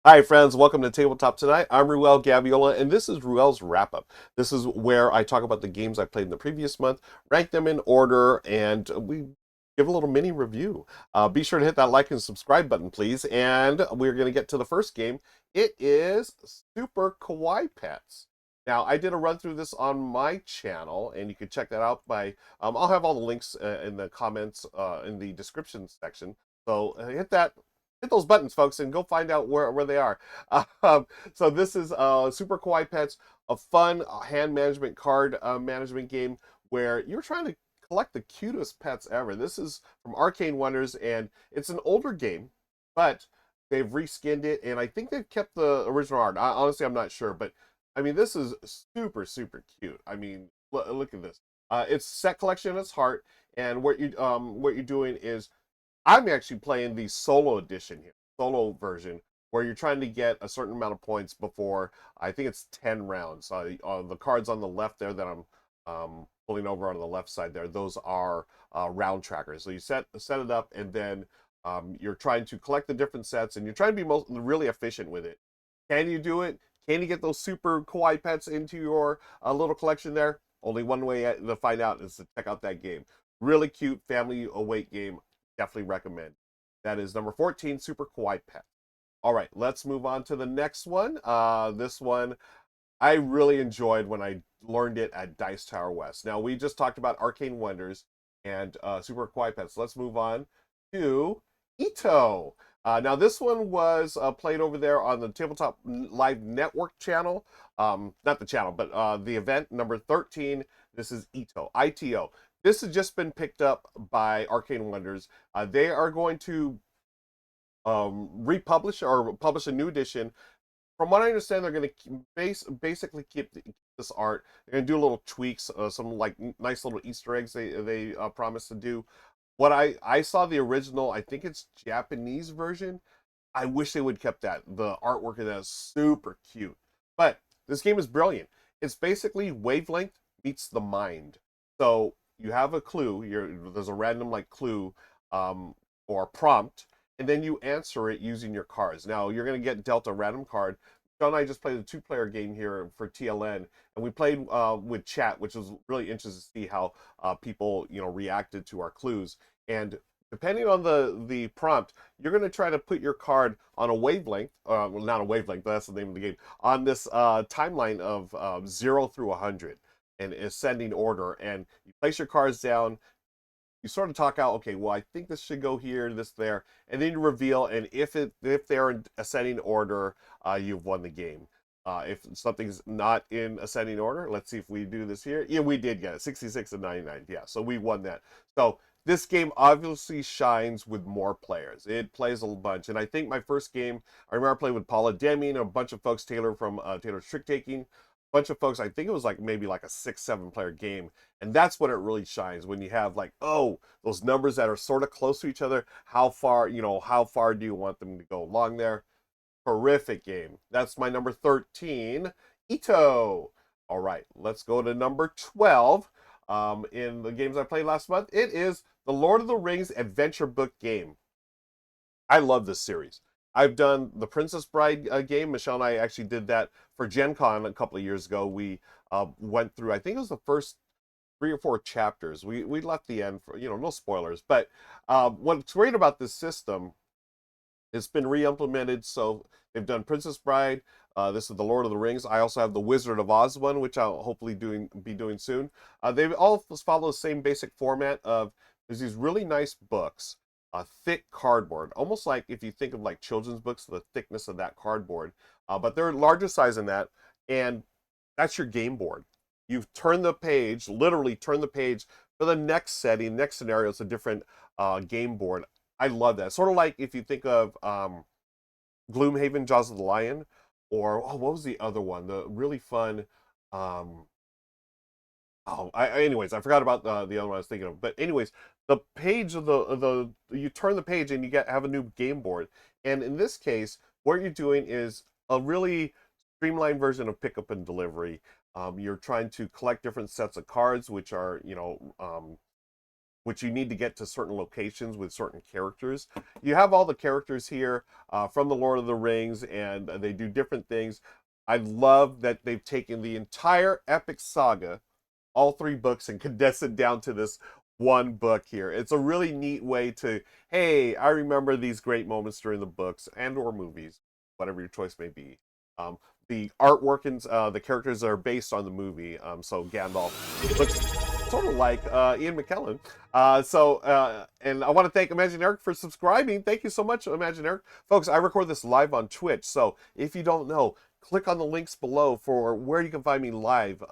Hi, friends. Welcome to Tabletop Tonight. I'm Ruel Gaviola, and this is Ruel's Wrap Up. This is where I talk about the games I played in the previous month, rank them in order, and we give a little mini review. Be sure to hit that like and subscribe button, please. And we're going to get to the first game. It is Super Kawaii Pets. Now, I did a run through this on my channel, and you can check that out by. I'll have all the links in the comments in the description section. So hit those buttons, folks, and go find out where they are. So this is Super Kawaii Pets, a fun hand management card management game where you're trying to collect the cutest pets ever. This is from Arcane Wonders, and it's an older game, but they've reskinned it, and I think they've kept the original art. Honestly, I'm not sure, but I mean, this is super cute. I mean, look at this. It's set collection at its heart, and what you're doing is I'm actually playing the solo edition here, solo version, where you're trying to get a certain amount of points before I think it's 10 rounds. The cards on the left there that I'm pulling over on the left side there, those are round trackers. So you set it up, and then you're trying to collect the different sets, and you're trying to be really efficient with it. Can you do it? Can you get those super kawaii pets into your little collection there? Only one way to find out is to check out that game. Really cute family awake game. Definitely recommend. That is number 14, Super Kawaii Pet. All right, let's move on to the next one. This one I really enjoyed when I learned it at Dice Tower West. Now, we just talked about Arcane Wonders and Super Kawaii Pets. Let's move on to Ito. Now, this one was played over there on the Tabletop Live Network channel. Not the channel, but the event number 13. This is Ito, ITO. This has just been picked up by Arcane Wonders. They are going to republish or publish a new edition. From what I understand, they're going to basically keep this art. They're going to do little tweaks, some like nice little Easter eggs they promised to do. What I saw the original, I think it's Japanese version. I wish they would kept that. The artwork of that is super cute. But this game is brilliant. It's basically wavelength meets the mind. So you have a clue. There's a random like clue or prompt, and then you answer it using your cards. Now you're going to get dealt a random card. John and I just played a two-player game here for TLN, and we played with chat, which was really interesting to see how people reacted to our clues. And depending on the prompt, you're going to try to put your card on a wavelength, well, not a wavelength, but that's the name of the game, on this timeline of 0 through 100 in ascending order. And you place your cards down, you sort of talk out, okay, well, I think this should go here, this there, and then you reveal, and if they're in ascending order, you've won the game. If something's not in ascending order, let's see if we do this here. Yeah, we did get it, 66 and 99. Yeah, so we won that. So this game obviously shines with more players. It plays a bunch, and I think my first game, I remember playing with Paula Deming, a bunch of folks, Taylor from Taylor's Trick Taking, a bunch of folks. I think it was like maybe like a 6, 7 player game, and that's when it really shines, when you have like, oh, those numbers that are sort of close to each other. How far do you want them to go along there? Terrific game. That's my number 13, Ito. All right, let's go to number 12. In the games I played last month, it is the Lord of the Rings adventure book game. I love this series. I've done the Princess Bride game. Michelle and I actually did that for Gen Con a couple of years ago. We went through, I think it was the first 3 or 4 chapters. We left the end for, no spoilers. But what's great about this system, it's been re-implemented. So they've done Princess Bride. This is the Lord of the Rings. I also have the Wizard of Oz one, which I'll hopefully be doing soon. They all follow the same basic format of there's these really nice books, thick cardboard, almost like if you think of like children's books, the thickness of that cardboard. But they're larger size than that, and that's your game board. You've turned the page, literally turn the page for the next setting, next scenario. It's a different game board. I love that. Sort of like if you think of Gloomhaven, Jaws of the Lion, or oh, what was the other one? The really fun. Um, anyways, I forgot about the other one I was thinking of. But anyways, the page of the you turn the page and you have a new game board. And in this case, what you're doing is a really streamlined version of pickup and delivery. You're trying to collect different sets of cards, which are which you need to get to certain locations with certain characters. You have all the characters here from the Lord of the Rings, and they do different things. I love that they've taken the entire epic saga, all 3 books, and condensed it down to this one book here. It's a really neat way to, hey, I remember these great moments during the books and or movies, whatever your choice may be. The artwork and the characters are based on the movie. So Gandalf looks sort of like Ian McKellen. And I want to thank Imaginaric for subscribing. Thank you so much, Imaginaric. Folks, I record this live on Twitch, so if you don't know, click on the links below for where you can find me live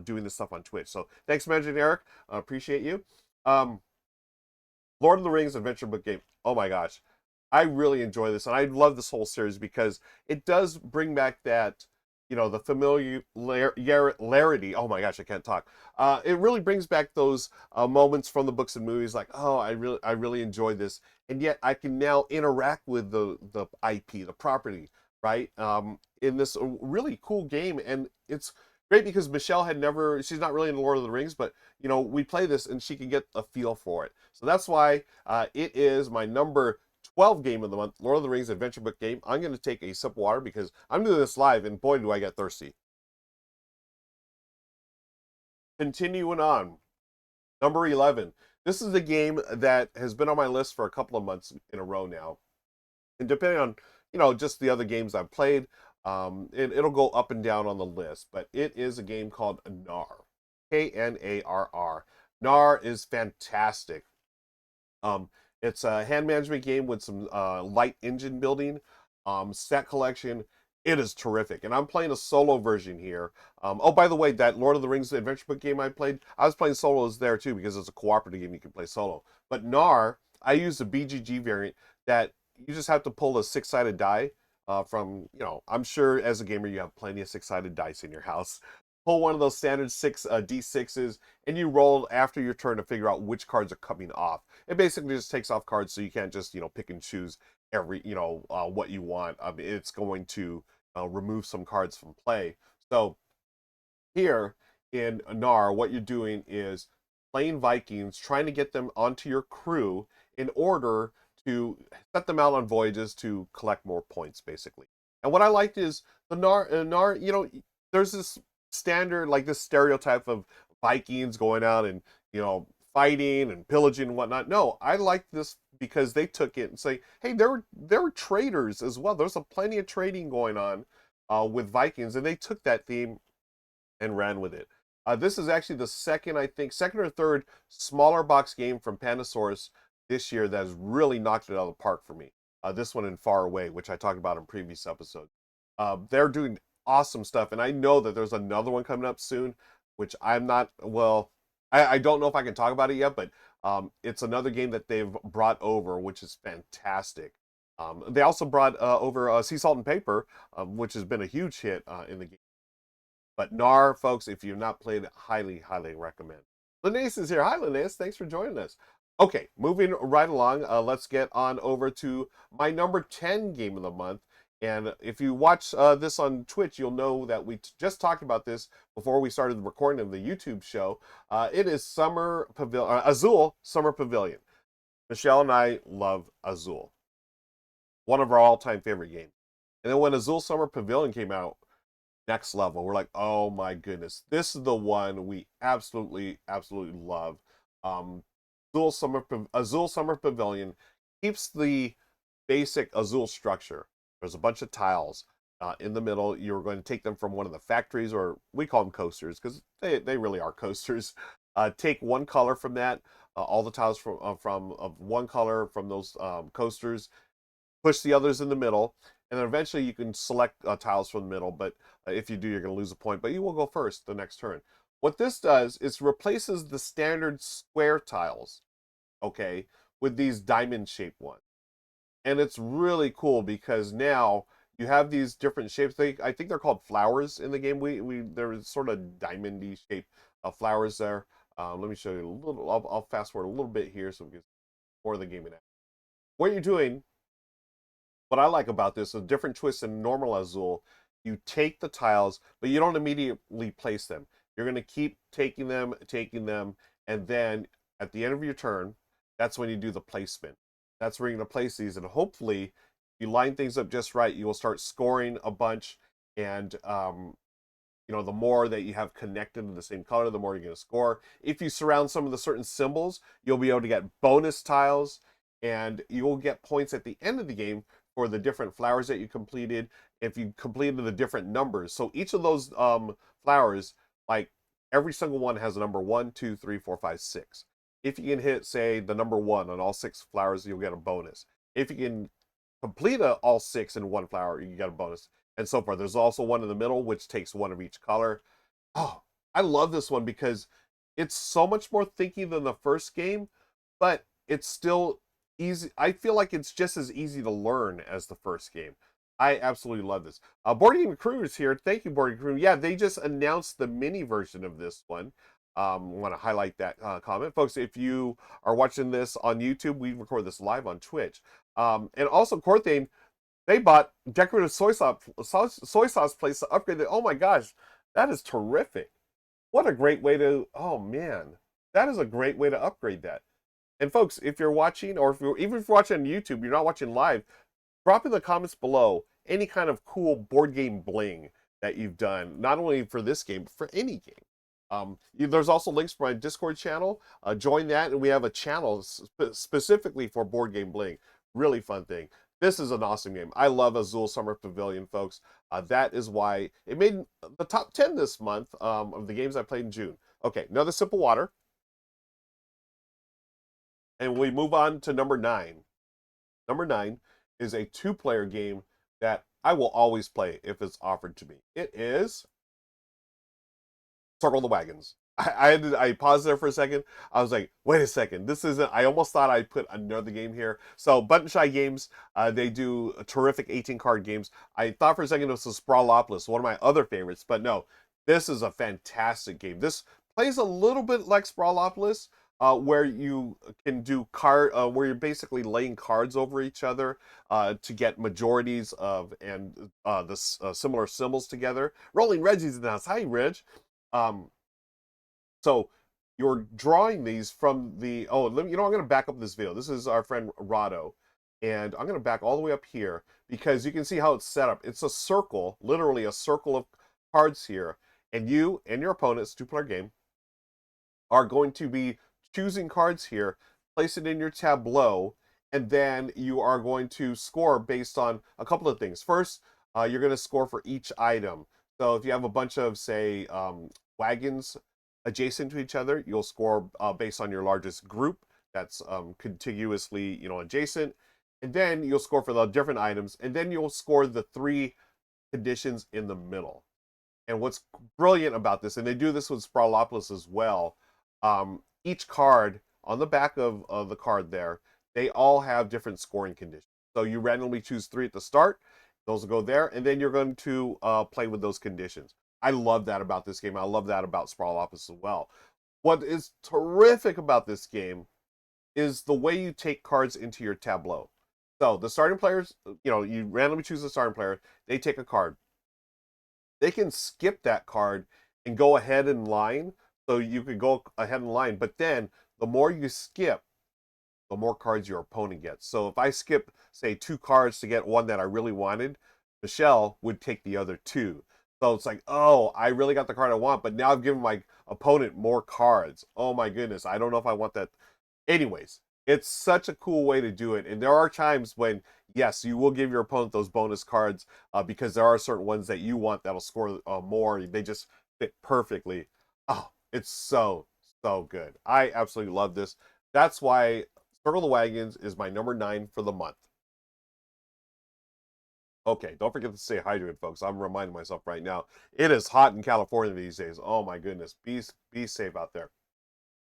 doing this stuff on Twitch. So thanks, Imaginaric. Appreciate you. Lord of the Rings adventure book game. Oh my gosh. I really enjoy this, and I love this whole series because it does bring back that, the familiarity. Oh my gosh, I can't talk. It really brings back those moments from the books and movies, like, oh, I really enjoyed this, and yet I can now interact with the IP, the property, right? In this really cool game, and it's great because Michelle she's not really in Lord of the Rings, but we play this and she can get a feel for it. So that's why it is my number 12 game of the month, Lord of the Rings adventure book game. I'm going to take a sip of water because I'm doing this live, and boy, do I get thirsty. Continuing on, number 11. This is a game that has been on my list for a couple of months in a row now. And depending on, just the other games I've played, it'll go up and down on the list. But it is a game called Knarr. Knarr. Knarr is fantastic. It's a hand management game with some light engine building, set collection. It is terrific. And I'm playing a solo version here. Oh, by the way, that Lord of the Rings adventure book game I was playing solos there too because it's a cooperative game you can play solo. But Knarr, I used a BGG variant that you just have to pull a 6-sided die from, I'm sure as a gamer you have plenty of 6-sided dice in your house. Pull one of those standard 6 D6s, and you roll after your turn to figure out which cards are coming off. It basically just takes off cards, so you can't just pick and choose every what you want. It's going to remove some cards from play. So here in Knarr, what you're doing is playing Vikings, trying to get them onto your crew in order to set them out on voyages to collect more points, basically. And what I liked is the Knarr, there's this standard, like this stereotype of Vikings going out and fighting and pillaging and whatnot. No, I like this because they took it and say, hey, there were traders as well. There's plenty of trading going on with Vikings, and they took that theme and ran with it. This is actually the second or third smaller box game from Pandasaurus this year that has really knocked it out of the park for me. This one in Far Away, which I talked about in previous episodes. They're doing awesome stuff, and I know that there's another one coming up soon, which I'm not, I don't know if I can talk about it yet, but it's another game that they've brought over, which is fantastic. They also brought over Sea Salt and Paper, which has been a huge hit in the game. But Knarr, folks, if you've not played it, highly, highly recommend. Linnaeus is here. Hi, Linnaeus. Thanks for joining us. Okay, moving right along, let's get on over to my number 10 game of the month. And if you watch this on Twitch, you'll know that we just talked about this before we started the recording of the YouTube show. It is Azul Summer Pavilion. Michelle and I love Azul. One of our all-time favorite games. And then when Azul Summer Pavilion came out, next level. We're like, oh my goodness, this is the one we absolutely, absolutely love. Azul Summer Pavilion keeps the basic Azul structure. There's a bunch of tiles in the middle. You're going to take them from one of the factories, or we call them coasters because they really are coasters. Take one color from that, all the tiles from one color from those coasters, push the others in the middle, and then eventually you can select tiles from the middle, but if you do, you're going to lose a point, but you will go first the next turn. What this does is replaces the standard square tiles, okay, with these diamond-shaped ones. And it's really cool because now you have these different shapes. I think they're called flowers in the game. There's sort of diamondy shaped flowers there. Let me show you a little. I'll fast forward a little bit here so we get more of the game in it. What you're doing, what I like about this, a different twist than normal Azul. You take the tiles, but you don't immediately place them. You're going to keep taking them, and then at the end of your turn, that's when you do the placement. That's where you're going to place these, and hopefully, if you line things up just right, you will start scoring a bunch, and you know, the more that you have connected to the same color, the more you're going to score. If you surround some of the certain symbols, you'll be able to get bonus tiles, and you will get points at the end of the game for the different flowers that you completed if you completed the different numbers. So each of those flowers, like every single one has a number 1, 2, 3, 4, 5, 6. If you can hit, say, the number 1 on all 6 flowers, you'll get a bonus. If you can complete all 6 in one flower, you get a bonus, and so forth. There's also one in the middle, which takes one of each color. Oh, I love this one because it's so much more thinky than the first game, but it's still easy. I feel like it's just as easy to learn as the first game. I absolutely love this. Board Game Crew is here. Thank you, Board Game Crew. Yeah, they just announced the mini version of this one. Want to highlight that comment. Folks, if you are watching this on YouTube, we record this live on Twitch. And also, Corthane, they bought decorative soy sauce plates to upgrade it. Oh my gosh, that is terrific. What a great way to, oh man, that is a great way to upgrade that. And folks, if you're watching, or even if you're watching on YouTube, you're not watching live, drop in the comments below any kind of cool board game bling that you've done, not only for this game, but for any game. There's also links for my Discord channel. Join that, and we have a channel specifically for board game bling. Really fun thing. This is an awesome game. I love Azul Summer Pavilion, folks. That is why it made the top 10 this month of the games I played in June. Okay, another sip of water. And we move on to number 9. Number 9 is a 2-player game that I will always play if it's offered to me. It is Circle the Wagons. I paused there for a second. I was like, wait a second, this isn't, I almost thought I'd put another game here. So Button Shy Games, they do terrific 18-card games. I thought for a second it was a Sprawlopolis, one of my other favorites, but no, this is a fantastic game. This plays a little bit like Sprawlopolis, where you can do where you're basically laying cards over each other to get majorities of and the similar symbols together. Rolling Reggie's in the house. Hi, Reg. So you're drawing these from the, oh, I'm going to back up this video. This is our friend Rahdo, and I'm going to back all the way up here because you can see how it's set up. It's a circle, literally a circle of cards here, and you and your opponent's 2-player game are going to be choosing cards here, place it in your tableau, and then you are going to score based on a couple of things. First, you're going to score for each item. So if you have a bunch of, say, wagons adjacent to each other, you'll score based on your largest group that's contiguously, adjacent, and then you'll score for the different items, and then you'll score the 3 conditions in the middle. And what's brilliant about this, and they do this with Sprawlopolis as well, each card on the back of the card there, they all have different scoring conditions. So you randomly choose 3 at the start, those will go there, and then you're going to play with those conditions. I love that about this game. I love that about Sprawlopolis as well. What is terrific about this game is the way you take cards into your tableau. So the starting players, you randomly choose the starting player. They take a card. They can skip that card and go ahead in line. So you could go ahead in line. But then the more you skip, the more cards your opponent gets. So if I skip, say, 2 cards to get one that I really wanted, Michelle would take the other 2. So it's like, oh, I really got the card I want, but now I've given my opponent more cards. Oh my goodness, I don't know if I want that. Anyways, it's such a cool way to do it. And there are times when, yes, you will give your opponent those bonus cards because there are certain ones that you want that'll score more. They just fit perfectly. Oh, it's so, so good. I absolutely love this. That's why Circle the Wagons is my number 9 for the month. Okay, don't forget to stay hydrated, folks. I'm reminding myself right now. It is hot in California these days. Oh my goodness. Be safe out there.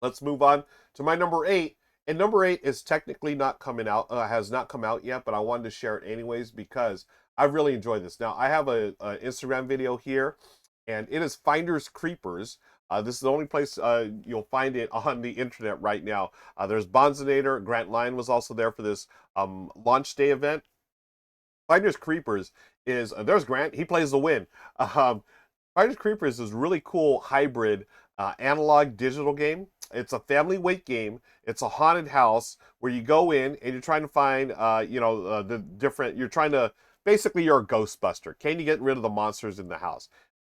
Let's move on to my number 8. And number 8 is technically not coming out, has not come out yet, but I wanted to share it anyways because I really enjoyed this. Now, I have an Instagram video here, and it is Finders Creepers. This is the only place you'll find it on the internet right now. There's Bonzinator. Grant Lyon was also there for this launch day event. Finders Creepers is, there's Grant, he plays the win. Finders Creepers is a really cool hybrid analog digital game. It's a family weight game. It's a haunted house where you go in and you're trying to find, the different. You're trying to basically you're a Ghostbuster. Can you get rid of the monsters in the house?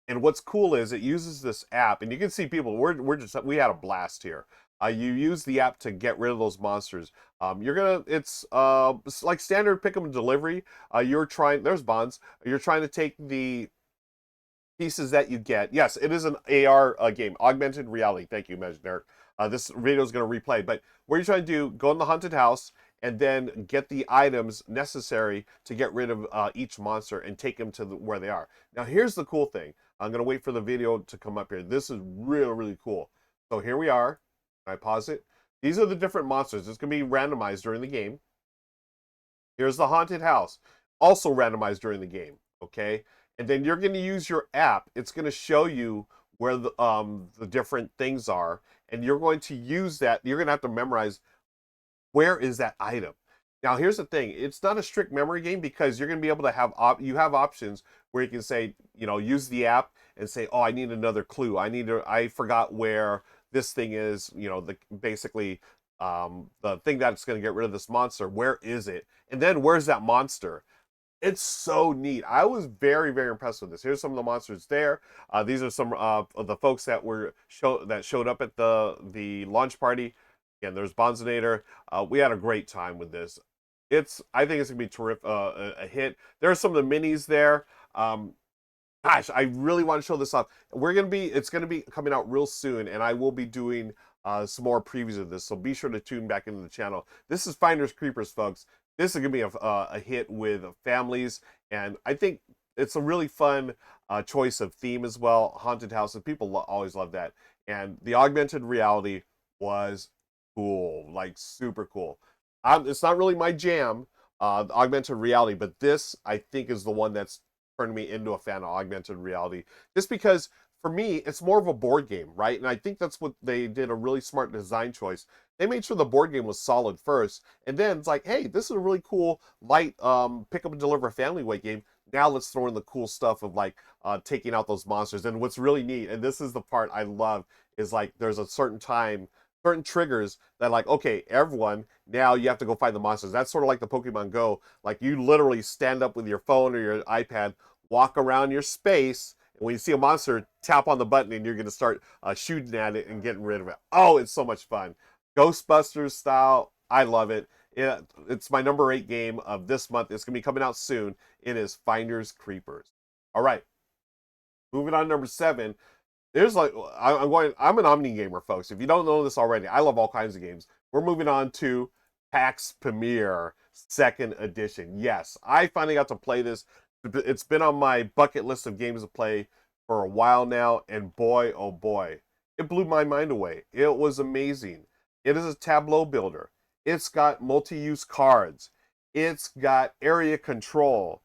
And what's cool is it uses this app, and you can see people. We had a blast here. You use the app to get rid of those monsters. It's like standard pick 'em and delivery. There's bonds. You're trying to take the pieces that you get. Yes, it is an AR game, augmented reality. Thank you, Imaginary. This video is going to replay, but what you're trying to do, go in the haunted house and then get the items necessary to get rid of each monster and take them to where they are. Now, here's the cool thing. I'm going to wait for the video to come up here. This is really, really cool. So here we are. I pause it. These are the different monsters. It's going to be randomized during the game. Here's the haunted house, also randomized during the game. Okay, and then you're going to use your app. It's going to show you where the different things are, and you're going to use that. You're going to have to memorize where is that item. Now, here's the thing. It's not a strict memory game because you're going to be able to have you have options where you can say, use the app and say, oh, I need another clue. I forgot where this thing is. Basically the thing that's going to get rid of this monster. Where is it? And then where's that monster? It's so neat. I was very, very impressed with this. Here's some of the monsters there. These are some of the folks that showed up at the launch party. Again, there's Bonzinator. We had a great time with this. I think it's gonna be terrific, a hit. There are some of the minis there. Gosh, I really want to show this off. It's gonna be coming out real soon, and I will be doing some more previews of this. So be sure to tune back into the channel. This is Finders Creepers, folks. This is gonna be a hit with families, and I think it's a really fun choice of theme as well. Haunted houses, people always love that, and the augmented reality was cool, like super cool. It's not really my jam, augmented reality, but this I think is the one that's turned me into a fan of augmented reality. Just because for me, it's more of a board game, right? And I think that's what they did, a really smart design choice. They made sure the board game was solid first, and then it's like, hey, this is a really cool, light, pick up and deliver family weight game. Now let's throw in the cool stuff of like taking out those monsters. And what's really neat, and this is the part I love, is like there's a certain triggers that like, okay, everyone, now you have to go find the monsters. That's sort of like the Pokemon Go. Like you literally stand up with your phone or your iPad, walk around your space, and when you see a monster, tap on the button and you're going to start shooting at it and getting rid of it. Oh, it's so much fun. Ghostbusters style. I love it. It's my number 8 game of this month. It's going to be coming out soon. It is Finders Creepers. All right. Moving on to number 7. I'm an Omni gamer, folks. If you don't know this already, I love all kinds of games. We're moving on to PAX Pamir 2nd edition. Yes, I finally got to play this. It's been on my bucket list of games to play for a while now, and boy, oh boy, it blew my mind away. It was amazing. It is a tableau builder. It's got multi-use cards. It's got area control.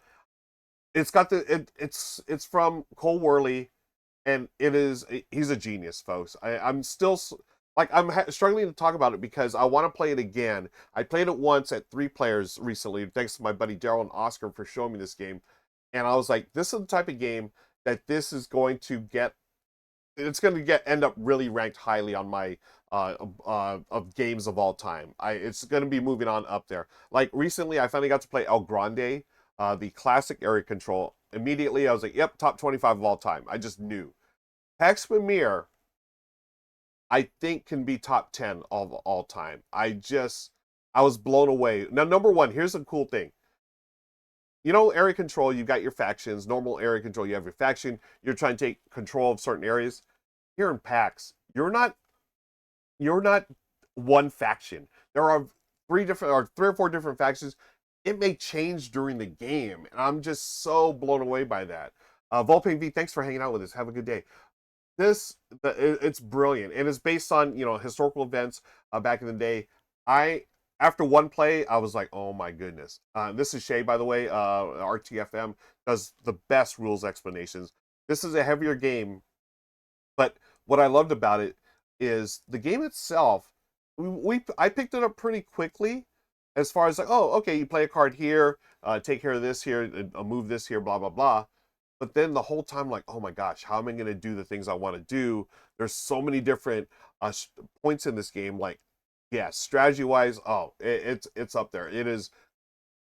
It's got it's from Cole Worley, and he's a genius, folks. I'm still like I'm struggling to talk about it because I want to play it again. I played it once at 3 players recently, thanks to my buddy Daryl and Oscar for showing me this game, and I was like, this is the type of game that this is going to get. It's going to end up really ranked highly on my of games of all time. It's going to be moving on up there. Like recently, I finally got to play El Grande, the classic area control. Immediately, I was like, yep, top 25 of all time. I just knew. PAX Pamir, I think, can be top 10 of all time. I was blown away. Now, number 1, here's a cool thing. Area control, you've got your factions. Normal area control, you have your faction. You're trying to take control of certain areas. Here in PAX, you're not one faction. There are 3 or 4 different factions. It may change during the game, and I'm just so blown away by that. Volpe V, thanks for hanging out with us. Have a good day. It's brilliant, and it's based on historical events back in the day. After one play, I was like, oh my goodness. This is Shay, by the way. RTFM does the best rules explanations. This is a heavier game, but what I loved about it is the game itself. I picked it up pretty quickly, as far as like, oh, okay, you play a card here, take care of this here, move this here, blah blah blah. But then the whole time, like, oh my gosh, how am I going to do the things I want to do? There's so many different points in this game. Like, yeah, strategy wise, oh, it's up there. It is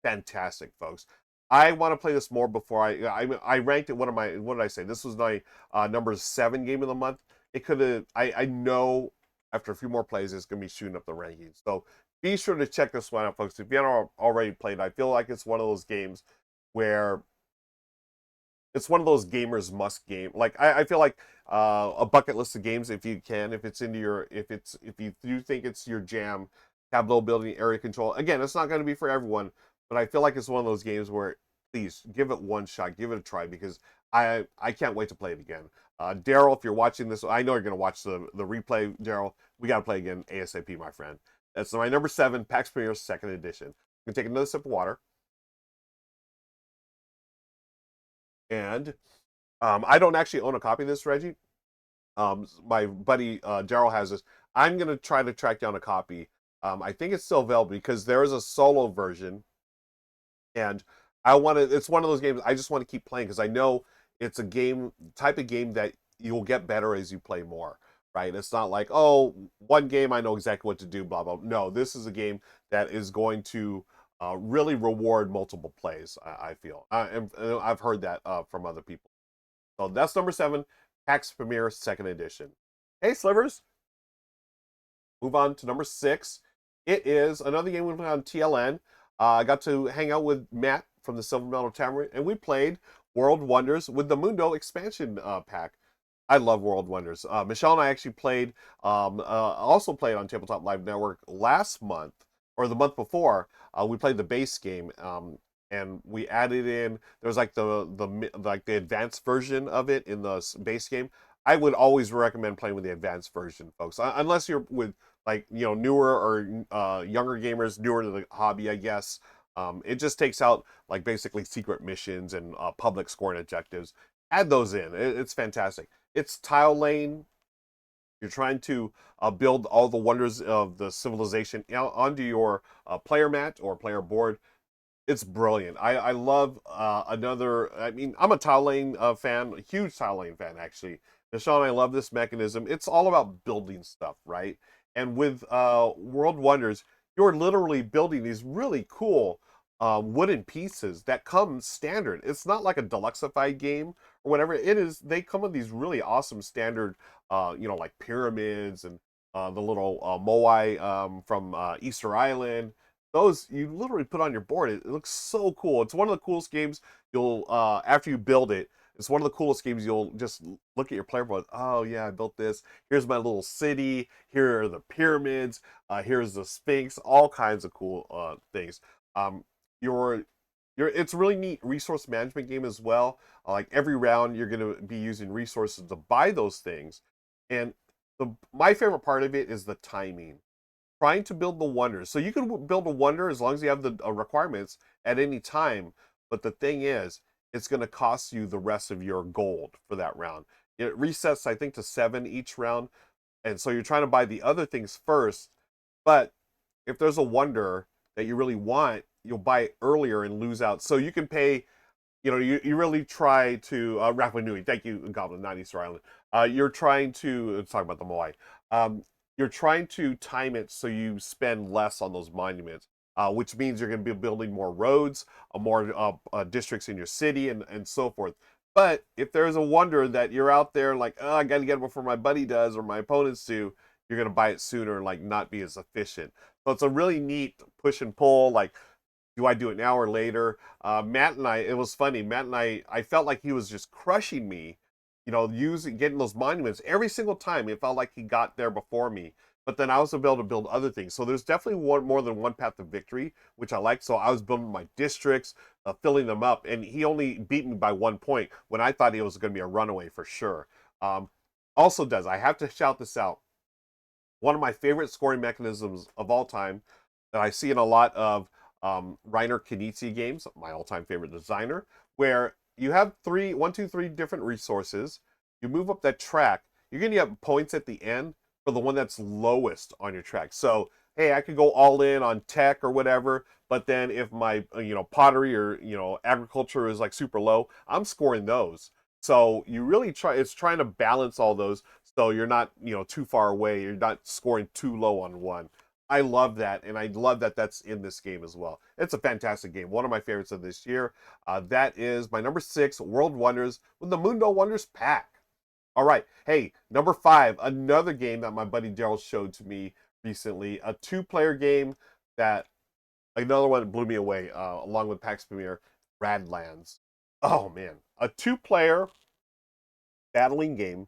fantastic, folks. I want to play this more before I ranked it. What did I say? This was my number 7 game of the month. It could have. I know after a few more plays, it's gonna be shooting up the rankings. So be sure to check this one out, folks. If you haven't already played, I feel like it's one of those games where it's one of those gamers must game. Like I feel like a bucket list of games if you can, if it's into your, if you do think it's your jam, tableau building, area control. Again, it's not going to be for everyone, but I feel like it's one of those games where please give it one shot, give it a try because I can't wait to play it again. Daryl, if you're watching this, I know you're going to watch the replay. Daryl, we got to play again ASAP, my friend. That's my number 7, PAX Premier 2nd edition. I'm gonna take another sip of water. And I don't actually own a copy of this, Reggie. My buddy Daryl has this. I'm gonna try to track down a copy. I think it's still available because there is a solo version, and I want to. It's one of those games I just want to keep playing because I know it's a game type of game that you'll get better as you play more. Right? It's not like oh, one game I know exactly what to do. Blah blah. No, this is a game that is going to really reward multiple plays. I feel, and I've heard that from other people. So that's number 7, PAX Pamir 2nd edition. Hey, Slivers. Move on to number 6. It is another game we played on TLN. I got to hang out with Matt from the Silver Medal Tavern, and we played World Wonders with the Mundo expansion pack. I love World Wonders. Michelle and I actually played, also played on Tabletop Live Network last month, or the month before. We played the base game, and we added in. There's like the advanced version of it in the base game. I would always recommend playing with the advanced version, folks, unless you're with like newer or younger gamers, newer to the hobby, I guess. It just takes out like basically secret missions and public scoring objectives. Add those in. It's fantastic. It's tile lane. You're trying to build all the wonders of the civilization onto your player mat or player board. It's brilliant. I love another. I mean, I'm a tile lane fan, a huge tile lane fan actually. Michelle and I love this mechanism. It's all about building stuff, right? And with World Wonders, you're literally building these really cool wooden pieces that come standard. It's not like a deluxeified game or whatever. It is. They come with these really awesome standard, like pyramids and the little moai from Easter Island. Those you literally put on your board. It looks so cool. It's one of the coolest games you'll after you build it. It's one of the coolest games you'll just look at your player board. Oh yeah, I built this. Here's my little city. Here are the pyramids. Here's the Sphinx. All kinds of cool things. Um, your it's a really neat resource management game as well. Like every round, you're going to be using resources to buy those things, and my favorite part of it is the timing. Trying to build the wonders. So you can build a wonder as long as you have the requirements at any time. But the thing is, it's going to cost you the rest of your gold for that round. It resets, I think, to 7 each round. And so you're trying to buy the other things first. But if there's a wonder that you really want, you'll buy it earlier and lose out. So you can pay, you really try to, Rapa Nui, thank you, Goblin, not Easter Island. You're trying to, let's talk about the Moai. You're trying to time it so you spend less on those monuments, which means you're going to be building more roads, more districts in your city, and so forth. But if there's a wonder that you're out there like, oh, I got to get it before my buddy does or my opponents do, you're going to buy it sooner and like not be as efficient. So it's a really neat push and pull. Like, do I do it now or later? Matt and I, it was funny. Matt and I felt like he was just crushing me, getting those monuments every single time. It felt like he got there before me. But then I was able to build other things. So there's definitely more than one path to victory, which I like. So I was building my districts, filling them up, and he only beat me by 1 point when I thought he was going to be a runaway for sure. Also does, I have to shout this out. One of my favorite scoring mechanisms of all time that I see in a lot of Reiner Knizia games, my all-time favorite designer, where you have 3 different resources. You move up that track. You're going to get points at the end for the one that's lowest on your track. So hey, I could go all in on tech or whatever, but then if my pottery or agriculture is like super low, I'm scoring those. So you really it's trying to balance all those so you're not too far away, you're not scoring too low on one. I love that, and I love that that's in this game as well. It's a fantastic game, one of my favorites of this year. That is my number 6, World Wonders, with the Mundo Wonders pack. All right. Hey, number 5, another game that my buddy Daryl showed to me recently. A 2-player game that another one that blew me away, along with PAX Pamir, Radlands. Oh man, a 2-player battling game,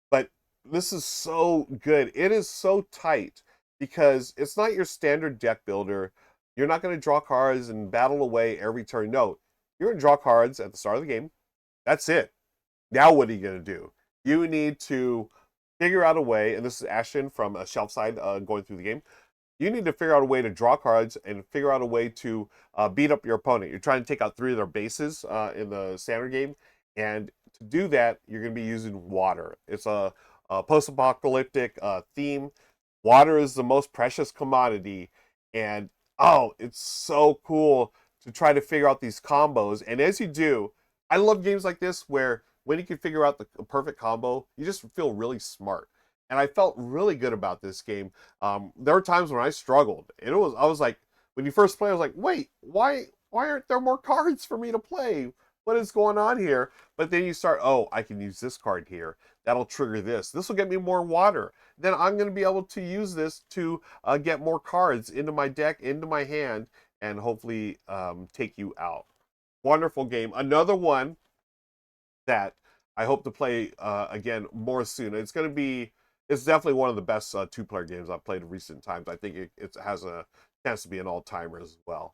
but this is so good. It is so tight because it's not your standard deck builder. You're not going to draw cards and battle away every turn. No, you're going to draw cards at the start of the game. That's it. Now what are you going to do? You need to figure out a way, and this is Ashton from Shelf Side going through the game. You need to figure out a way to draw cards and figure out a way to beat up your opponent. You're trying to take out 3 of their bases in the standard game, and to do that, you're going to be using water. It's a post-apocalyptic theme. Water is the most precious commodity, and oh, it's so cool to try to figure out these combos. And as you do, I love games like this where when you can figure out the perfect combo, you just feel really smart. And I felt really good about this game. There were times when I struggled. I was like, when you first play, I was like, wait, why aren't there more cards for me to play? What is going on here? But then you start, oh, I can use this card here. That'll trigger this. This will get me more water. Then I'm going to be able to use this to get more cards into my deck, into my hand, and hopefully take you out. Wonderful game. Another one that I hope to play again more soon. It's definitely one of the best 2-player games I've played in recent times. I think it has a chance to be an all-timer as well.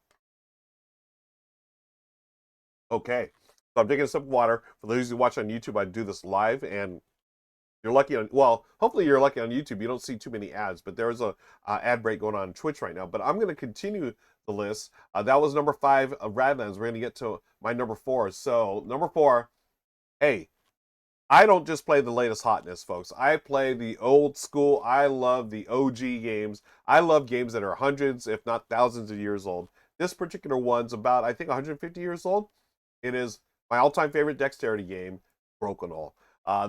Okay, so I'm taking a sip of water. For those who watch on YouTube, I do this live, and you're lucky hopefully you're lucky on YouTube. You don't see too many ads, but there is a ad break going on Twitch right now. But I'm going to continue the list. That was number 5 of Radlands. We're going to get to my number 4. So number 4, hey, I don't just play the latest hotness, folks. I play the old school. I love the OG games. I love games that are hundreds, if not thousands of years old. This particular one's about, I think, 150 years old. It is my all-time favorite dexterity game, Crokinole.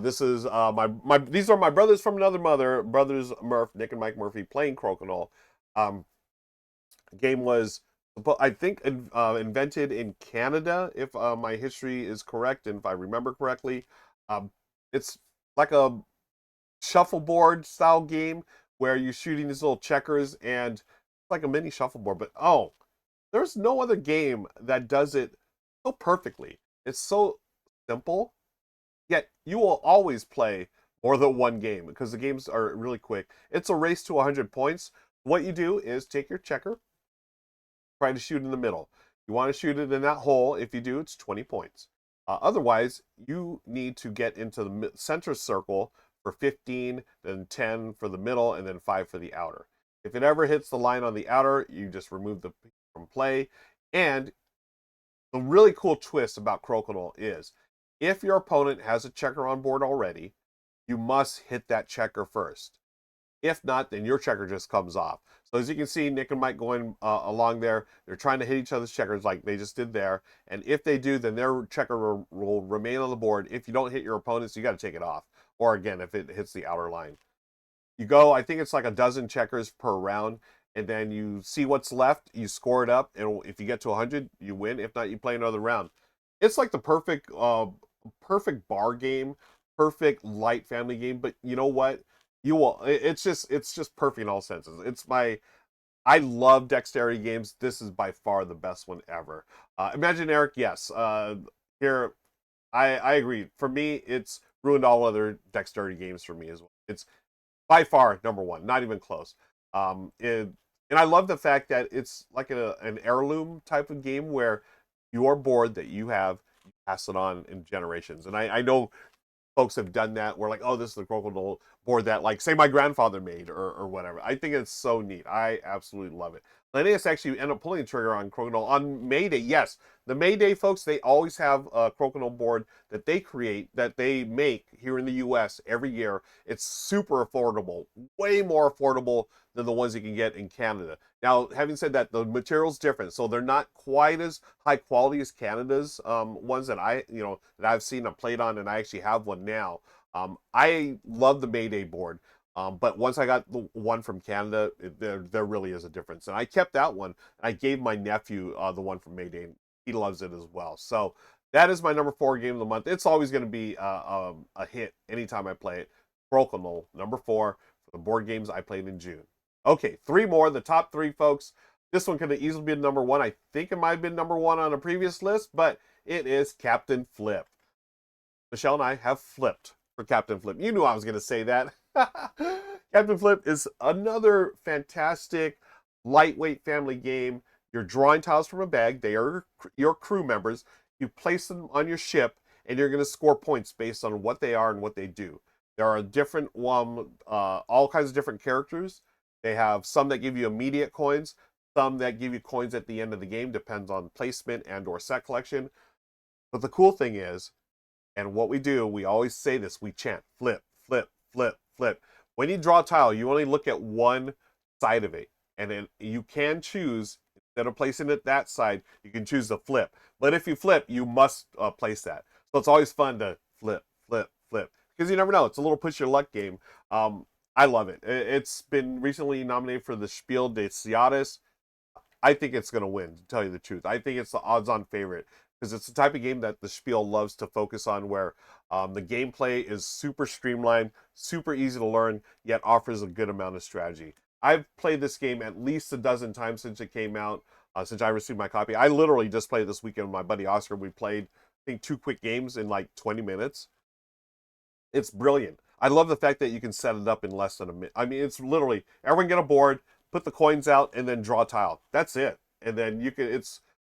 This is these are my brothers from another mother, brothers Nick and Mike Murphy, playing Crokinole. The game was, I think, invented in Canada, if my history is correct and if I remember correctly. It's like a shuffleboard style game where you're shooting these little checkers, and it's like a mini shuffleboard. But oh, there's no other game that does it so perfectly. It's so simple, yet you will always play more than one game because the games are really quick. It's a race to 100 points. What you do is take your checker, try to shoot in the middle. You want to shoot it in that hole. If you do, it's 20 points. Otherwise, you need to get into the center circle for 15, then 10 for the middle, and then 5 for the outer. If it ever hits the line on the outer, you just remove the piece from play. And the really cool twist about Crokinole is if your opponent has a checker on board already, you must hit that checker first. If not, then your checker just comes off. So as you can see, Nick and Mike going along there, they're trying to hit each other's checkers like they just did there. And if they do, then their checker will remain on the board. If you don't hit your opponents, you got to take it off. Or again, if it hits the outer line. You go, I think it's like a dozen checkers per round. And then you see what's left, you score it up. And if you get to 100, you win. If not, you play another round. It's like the perfect bar game, perfect light family game. But you know what? You will. It's just perfect in all senses. I love dexterity games. This is by far the best one ever. Imaginaric, yes. Here, I agree. For me, it's ruined all other dexterity games for me as well. It's by far number 1, not even close. And I love the fact that it's like an heirloom type of game where your board that you have, you pass it on in generations. And I know folks have done that. We're like, oh, this is the Crokinole board that, like, say my grandfather made or whatever. I think it's so neat. I absolutely love it. Linnaeus actually ended up pulling the trigger on Crokinole on May Day. Yes, the May Day folks, they always have a Crokinole board that they create, that they make here in the US every year. It's super affordable, way more affordable than the ones you can get in Canada. Now, having said that, the material's different, so they're not quite as high quality as Canada's ones that that I've seen and played on, and I actually have one now. I love the May Day board. But once I got the one from Canada, there really is a difference. And I kept that one. And I gave my nephew the one from Mayday. And he loves it as well. So that is my number 4 game of the month. It's always going to be a hit anytime I play it. Crokinole, number 4 for the board games I played in June. Okay, 3 more. The top 3, folks. This one could have easily been number 1. I think it might have been number 1 on a previous list, but it is Captain Flip. Michelle and I have flipped for Captain Flip. You knew I was going to say that. Captain Flip is another fantastic lightweight family game. You're drawing tiles from a bag. They are your crew members. You place them on your ship, and you're going to score points based on what they are and what they do. There are different all kinds of different characters. They have some that give you immediate coins, some that give you coins at the end of the game, depends on placement and or set collection. But the cool thing is, and what we do, we always say this, we chant flip, flip, flip, flip. When you draw a tile, you only look at one side of it. And then you can choose, instead of placing it that side, you can choose to flip. But if you flip, you must place that. So it's always fun to flip, flip, flip. Because you never know. It's a little push your luck game. I love it. It's been recently nominated for the Spiel des Jahres. I think it's going to win, to tell you the truth. I think it's the odds-on favorite because it's the type of game that the Spiel loves to focus on, where the gameplay is super streamlined, super easy to learn, yet offers a good amount of strategy. I've played this game at least a dozen times since it came out, since I received my copy. I literally just played this weekend with my buddy Oscar. We played, I think, 2 quick games in like 20 minutes. It's brilliant. I love the fact that you can set it up in less than a minute. I mean, it's literally, everyone get a board, put the coins out, and then draw a tile. That's it. And then you can,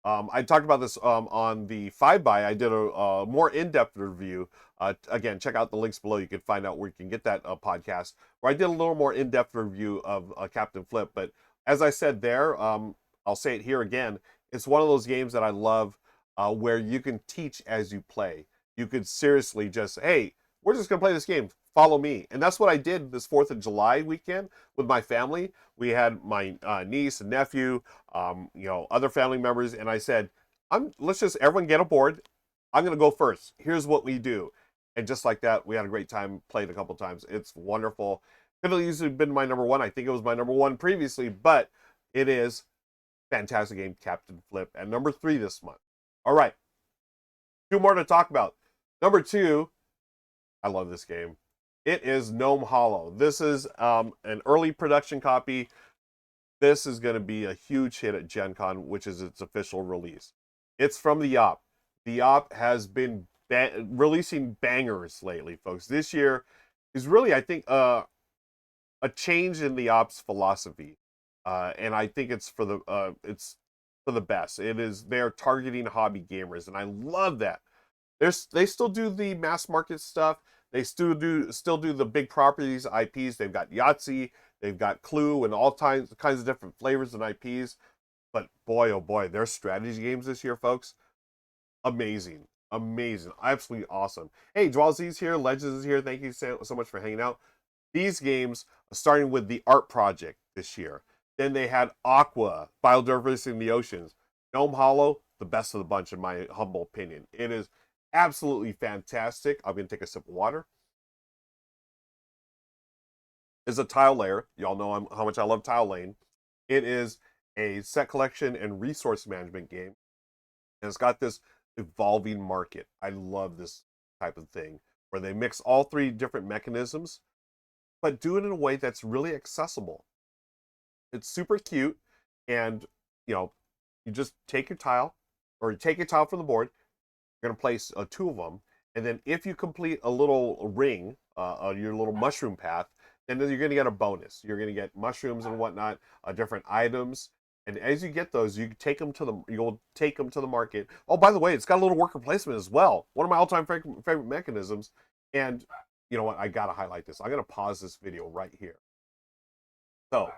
I talked about this on the 5-by. I did a more in-depth review. Again, check out the links below. You can find out where you can get that podcast, where I did a little more in-depth review of Captain Flip. But as I said there, I'll say it here again, it's one of those games that I love where you can teach as you play. You could seriously just, hey, we're just going to play this game. Follow me. And that's what I did this 4th of July weekend with my family. We had my niece and nephew, other family members, and I said, let's just everyone get a board. I'm going to go first. Here's what we do. And just like that, we had a great time, played a couple times. It's wonderful. Could have easily been my number 1. I think it was my number 1 previously, but it is fantastic game, Captain Flip, and number 3 this month. All right. 2 more to talk about. Number 2, I love this game. It is Gnome Hollow. This is an early production copy. This is going to be a huge hit at Gen Con, which is its official release. It's from the Op. The Op has been releasing bangers lately, folks. This year is really, I think, a change in the Op's philosophy, and I think it's for the best. They're targeting hobby gamers, and I love that. They still do the mass market stuff. They still do the big properties, IPs. They've got Yahtzee, they've got Clue, and all kinds of different flavors and IPs. But boy, oh boy, their strategy games this year, folks, amazing, amazing, absolutely awesome. Hey, Dwalzi's here, Legends is here. Thank you so much for hanging out. These games, starting with the Art Project this year. Then they had Aqua, Biodiversity in the Oceans. Gnome Hollow, the best of the bunch in my humble opinion. It is absolutely fantastic. I'm going to take a sip of water. It's a tile layer. Y'all know how much I love tile laying. It is a set collection and resource management game. And it's got this evolving market. I love this type of thing where they mix all 3 different mechanisms, but do it in a way that's really accessible. It's super cute. And, you just take your tile, or you take your tile from the board. You're going to place 2 of them, and then if you complete a little ring on your little mushroom path, then you're going to get a bonus. You're going to get mushrooms and whatnot, different items, and as you get those, you'll take them to the market. Oh, by the way, it's got a little worker placement as well. One of my all-time favorite mechanisms. And you know what? I got to highlight this. I'm going to pause this video right here. So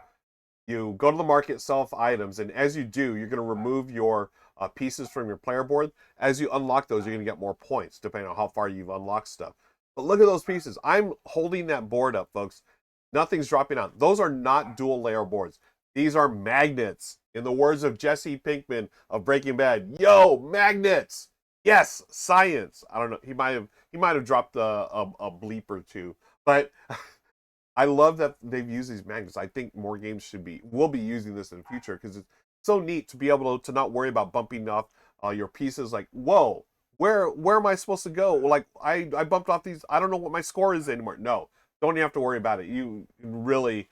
You go to the market, sell off items, and as you do, you're going to remove your pieces from your player board. As you unlock those, you're going to get more points, depending on how far you've unlocked stuff. But look at those pieces. I'm holding that board up, folks. Nothing's dropping out. Those are not dual layer boards. These are magnets. In the words of Jesse Pinkman of Breaking Bad, yo, magnets. Yes, science. I don't know. He might have dropped a bleep or two, but I love that they've used these magnets. I think more games will be using this in the future because it's so neat to be able to not worry about bumping off your pieces. Like, whoa, where am I supposed to go? Like, I bumped off these. I don't know what my score is anymore. No, don't even have to worry about it. You really,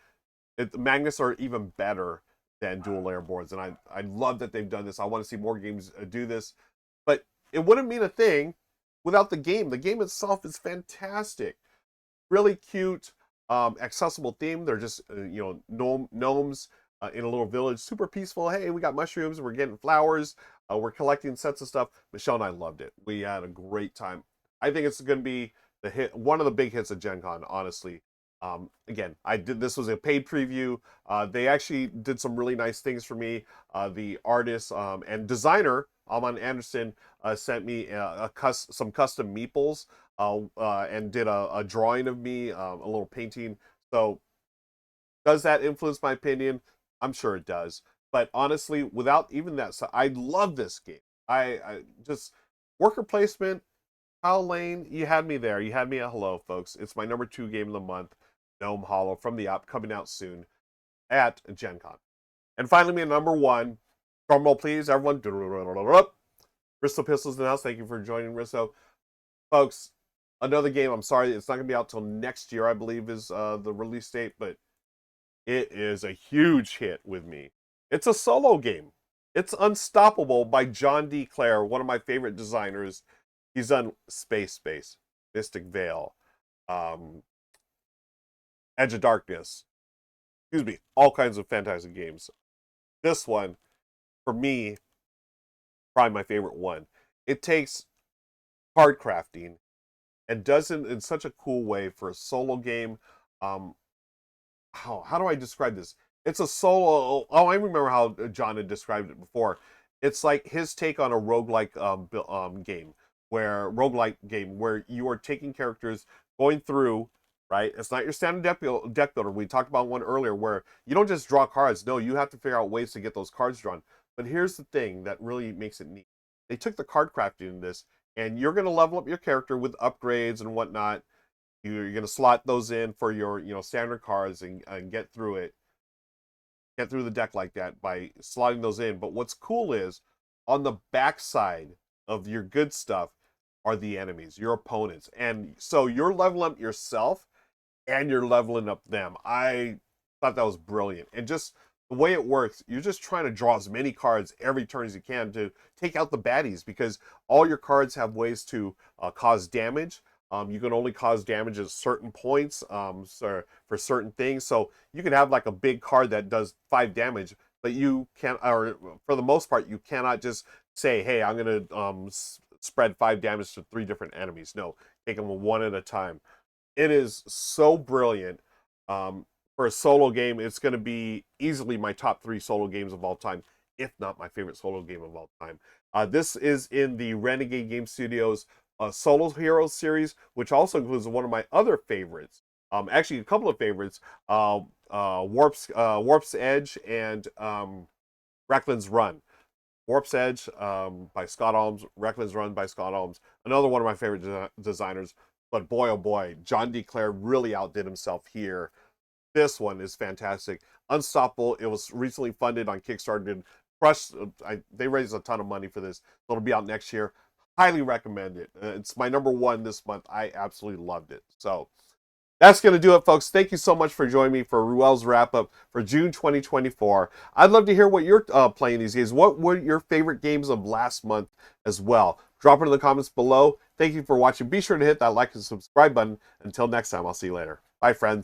magnets are even better than dual layer boards, and I love that they've done this. I want to see more games do this, but it wouldn't mean a thing without the game. The game itself is fantastic, really cute. Accessible theme. They're just gnomes in a little village, super peaceful. Hey, we got mushrooms, we're getting flowers, we're collecting sets of stuff. Michelle and I loved it. We had a great time. I think it's going to be one of the big hits of Gen Con, honestly. Again, this was a paid preview. They actually did some really nice things for me. The artist and designer Alman Anderson sent me some custom meeples and did a drawing of me, a little painting. So does that influence my opinion? I'm sure it does. But honestly, without even that, so I love this game. I just worker placement, Kyle Lane, you had me there. You had me at hello, folks. It's my number 2 game of the month, Gnome Hollow from the app, coming out soon at Gen Con. And finally, my number 1, drum roll please, everyone. Risto Pistols in the house. Thank you for joining, Risto. Folks, another game, I'm sorry, it's not going to be out till next year, I believe is the release date, but it is a huge hit with me. It's a solo game. It's Unstoppable by John D. Clare, one of my favorite designers. He's done Space, Mystic Vale, Edge of Darkness, all kinds of fantastic games. This one, for me, probably my favorite one. It takes card crafting and does it in such a cool way for a solo game. How do I describe this? It's a solo. Oh, I remember how John had described it before. It's like his take on a roguelike game, where you are taking characters, going through, right? It's not your standard deck builder. We talked about one earlier where you don't just draw cards. No, you have to figure out ways to get those cards drawn. But here's the thing that really makes it neat. They took the card crafting in this, and you're going to level up your character with upgrades and whatnot. You're going to slot those in for your standard cards and get through the deck like that by slotting those in. But what's cool is on the backside of your good stuff are the enemies, your opponents. And so you're leveling up yourself and you're leveling up them. I thought that was brilliant. And just the way it works, you're just trying to draw as many cards every turn as you can to take out the baddies, because all your cards have ways to cause damage. You can only cause damage at certain points for certain things. So you can have like a big card that does 5 damage, but you can't, or for the most part, you cannot just say, hey, I'm going to spread 5 damage to 3 different enemies. No, take them one at a time. It is so brilliant. For a solo game, it's going to be easily my top 3 solo games of all time, if not my favorite solo game of all time. This is in the Renegade Game Studios Solo Heroes series, which also includes one of my other favorites. Actually, a couple of favorites: Warp's Edge and Radlands Run. Warp's Edge by Scott Almes, Radlands Run by Scott Almes. Another one of my favorite designers. But boy, oh boy, John D. Clare really outdid himself here. This one is fantastic. Unstoppable. It was recently funded on Kickstarter and crushed. They raised a ton of money for this. It'll be out next year. Highly recommend it. It's my number 1 this month. I absolutely loved it. So that's going to do it, folks. Thank you so much for joining me for Ruel's wrap-up for June 2024. I'd love to hear what you're playing these days. What were your favorite games of last month as well? Drop it in the comments below. Thank you for watching. Be sure to hit that like and subscribe button. Until next time, I'll see you later. Bye, friends.